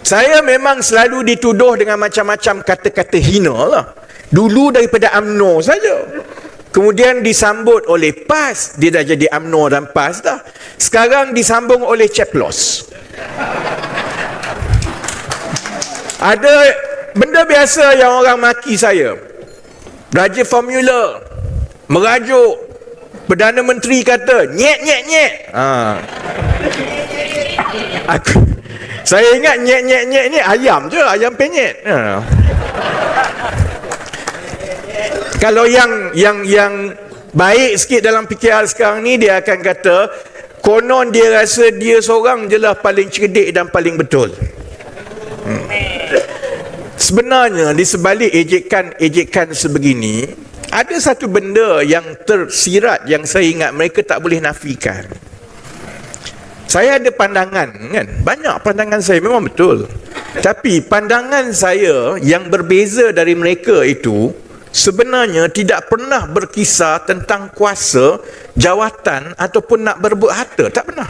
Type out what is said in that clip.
Saya memang selalu dituduh dengan macam-macam kata-kata hina lah. Dulu daripada UMNO saja. Kemudian disambut oleh PAS, dia dah jadi UMNO dan PAS dah. Sekarang disambung oleh Ceplos. Ada benda biasa yang orang maki saya. Raja Formula, merajuk, Perdana Menteri kata, nyet, nyet, nyet. Saya ingat nyet ni ayam je, ayam penyet. Kalau yang baik sikit dalam PKR sekarang ni, dia akan kata konon dia rasa dia seorang je lah paling cerdik dan paling betul. Sebenarnya di sebalik ejekan sebegini, ada satu benda yang tersirat yang saya ingat mereka tak boleh nafikan. Saya ada pandangan kan, banyak pandangan saya memang betul. Tapi pandangan saya yang berbeza dari mereka itu sebenarnya tidak pernah berkisar tentang kuasa, jawatan ataupun nak berebut harta, tak pernah.